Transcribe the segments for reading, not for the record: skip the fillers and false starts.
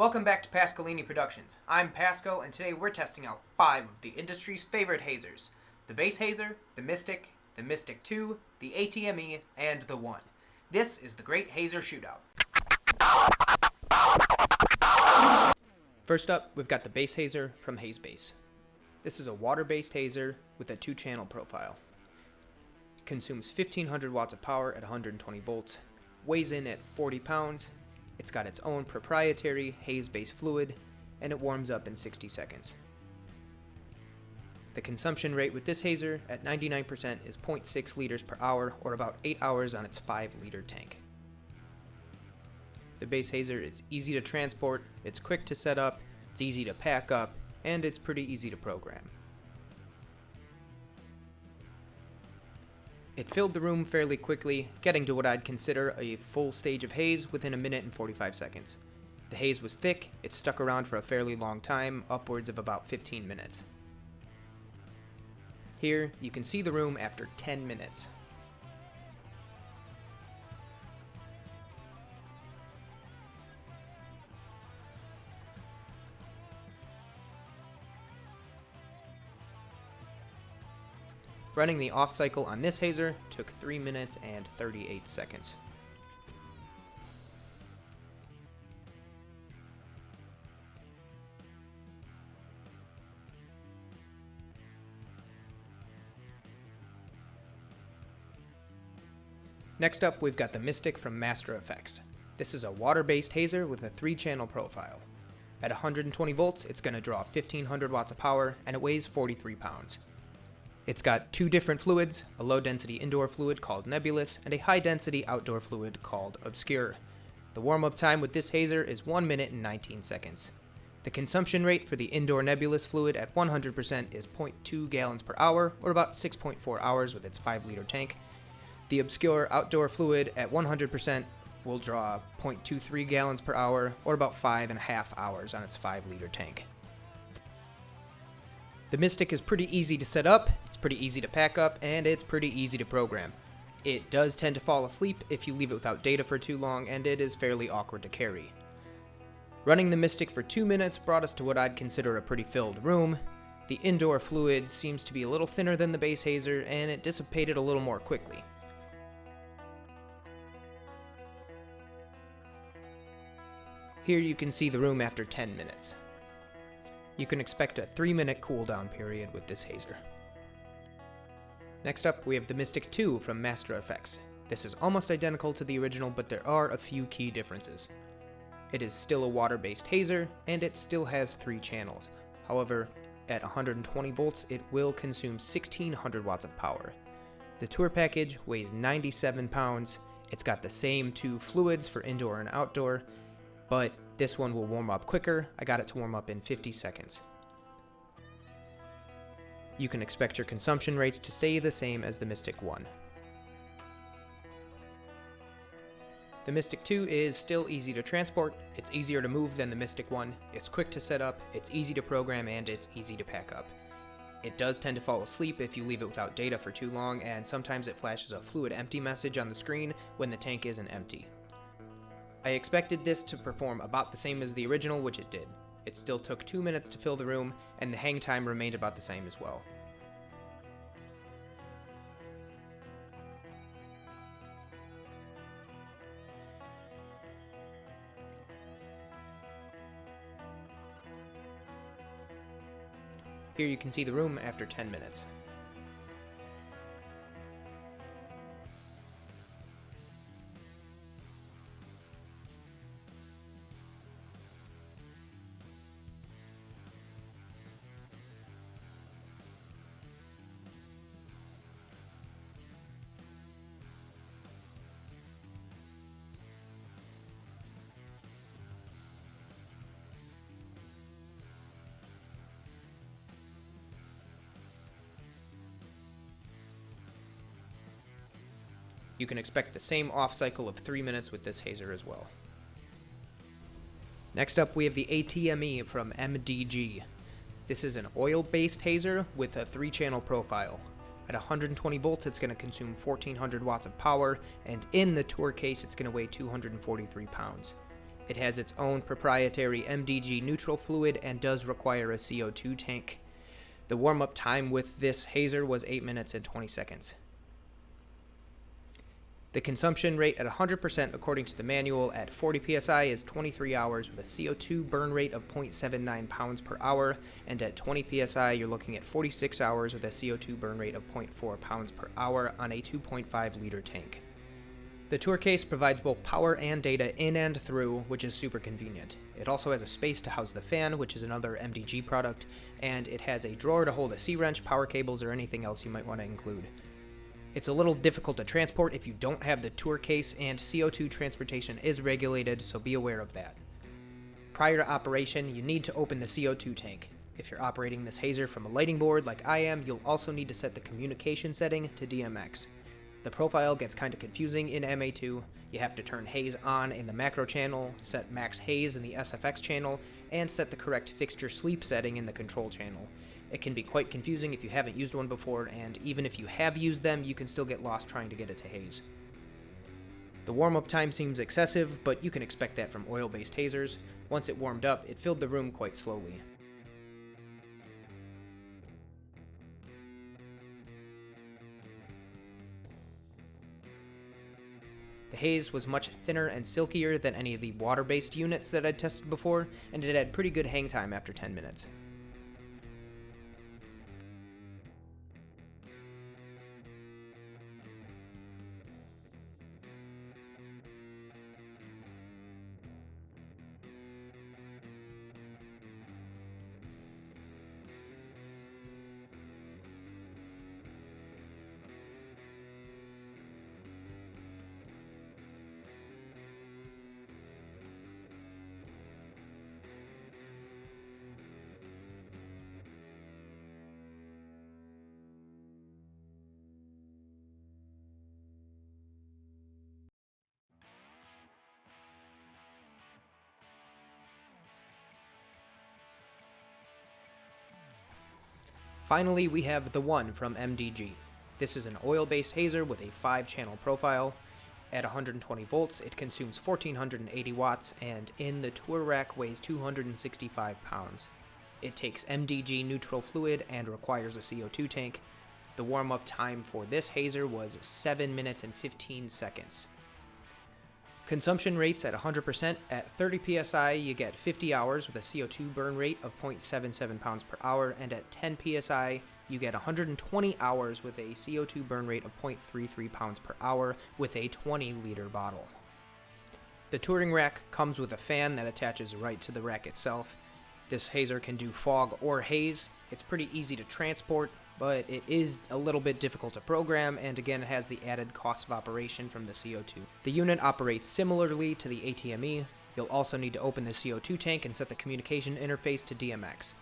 Welcome back to Pascalini Productions. I'm Pasco, and today we're testing out 5 of the industry's favorite hazers. The Base Hazer, the Mystic 2, the ATME, and the One. This is the Great Hazer Shootout. First up, we've got the Base Hazer from Hazebase. This is a water-based hazer with a 2-channel profile. It consumes 1500 watts of power at 120 volts, weighs in at 40 pounds, it's got its own proprietary Hazebase fluid, and it warms up in 60 seconds. The consumption rate with this hazer at 99% is 0.6 liters per hour, or about 8 hours on its 5-liter tank. The Base Hazer is easy to transport, it's quick to set up, it's easy to pack up, and it's pretty easy to program. It filled the room fairly quickly, getting to what I'd consider a full stage of haze within a minute and 45 seconds. The haze was thick, it stuck around for a fairly long time, upwards of about 15 minutes. Here, you can see the room after 10 minutes. Running the off cycle on this hazer took 3 minutes and 38 seconds. Next up, we've got the Mystic from Master Effects. This is a water-based hazer with a 3-channel profile. At 120 volts, it's going to draw 1500 watts of power, and it weighs 43 pounds. It's got 2 different fluids, a low-density indoor fluid called Nebulous, and a high-density outdoor fluid called Obscure. The warm-up time with this hazer is 1 minute and 19 seconds. The consumption rate for the indoor Nebulous fluid at 100% is 0.2 gallons per hour, or about 6.4 hours with its 5-liter tank. The Obscure outdoor fluid at 100% will draw 0.23 gallons per hour, or about 5.5 hours on its 5-liter tank. The Mystic is pretty easy to set up, it's pretty easy to pack up, and it's pretty easy to program. It does tend to fall asleep if you leave it without data for too long, and it is fairly awkward to carry. Running the Mystic for 2 minutes brought us to what I'd consider a pretty filled room. The indoor fluid seems to be a little thinner than the Base Hazer, and it dissipated a little more quickly. Here you can see the room after 10 minutes. You can expect a 3-minute cooldown period with this hazer. Next up, we have the Mystic 2 from Master Effects. This is almost identical to the original, but there are a few key differences. It is still a water-based hazer, and it still has 3 channels. However, at 120 volts, it will consume 1600 watts of power. The tour package weighs 97 pounds. It's got the same 2 fluids for indoor and outdoor, but this one will warm up quicker. I got it to warm up in 50 seconds. You can expect your consumption rates to stay the same as the Mystic 1. The Mystic 2 is still easy to transport, it's easier to move than the Mystic 1, it's quick to set up, it's easy to program, and it's easy to pack up. It does tend to fall asleep if you leave it without data for too long, and sometimes it flashes a fluid empty message on the screen when the tank isn't empty. I expected this to perform about the same as the original, which it did. It still took 2 minutes to fill the room, and the hang time remained about the same as well. Here you can see the room after 10 minutes. You can expect the same off cycle of 3 minutes with this hazer as well. Next up, we have the ATME from MDG. This is an oil-based hazer with a 3-channel profile. At 120 volts, it's going to consume 1400 watts of power, and in the tour case, it's going to weigh 243 pounds. It has its own proprietary MDG neutral fluid and does require a CO2 tank. The warm-up time with this Hazer was 8 minutes and 20 seconds. The consumption rate at 100% according to the manual at 40 psi is 23 hours with a CO2 burn rate of 0.79 pounds per hour, and at 20 psi you're looking at 46 hours with a CO2 burn rate of 0.4 pounds per hour on a 2.5 liter tank. The tour case provides both power and data in and through, which is super convenient. It also has a space to house the fan, which is another MDG product, and it has a drawer to hold a C-wrench, power cables, or anything else you might want to include. It's a little difficult to transport if you don't have the tour case, and CO2 transportation is regulated, so be aware of that. Prior to operation, you need to open the CO2 tank. If you're operating this Hazer from a lighting board like I am, you'll also need to set the communication setting to DMX. The profile gets kind of confusing in MA2. You have to turn haze on in the macro channel, set max haze in the SFX channel, and set the correct fixture sleep setting in the control channel. It can be quite confusing if you haven't used one before, and even if you have used them, you can still get lost trying to get it to haze. The warm-up time seems excessive, but you can expect that from oil-based Hazers. Once it warmed up, it filled the room quite slowly. The haze was much thinner and silkier than any of the water-based units that I'd tested before, and it had pretty good hang time after 10 minutes. Finally, we have The One from MDG. This is an oil-based Hazer with a 5-channel profile. At 120 volts, it consumes 1480 watts, and in the tour rack weighs 265 pounds. It takes MDG neutral fluid and requires a CO2 tank. The warm-up time for this Hazer was 7 minutes and 15 seconds. Consumption rates at 100%. At 30 psi, you get 50 hours with a CO2 burn rate of 0.77 pounds per hour, and at 10 psi, you get 120 hours with a CO2 burn rate of 0.33 pounds per hour with a 20-liter bottle. The touring rack comes with a fan that attaches right to the rack itself. This Hazer can do fog or haze. It's pretty easy to transport, but it is a little bit difficult to program, and again, it has the added cost of operation from the CO2. The unit operates similarly to the ATME. You'll also need to open the CO2 tank and set the communication interface to DMX.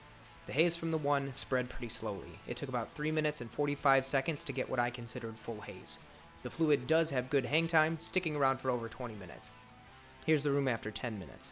The haze from the One spread pretty slowly. It took about 3 minutes and 45 seconds to get what I considered full haze. The fluid does have good hang time, sticking around for over 20 minutes. Here's the room after 10 minutes.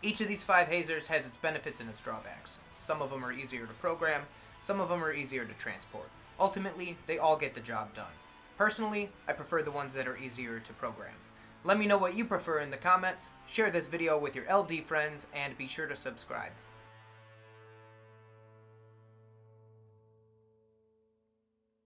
Each of these 5 Hazers has its benefits and its drawbacks. Some of them are easier to program, some of them are easier to transport. Ultimately, they all get the job done. Personally, I prefer the ones that are easier to program. Let me know what you prefer in the comments, share this video with your LD friends, and be sure to subscribe.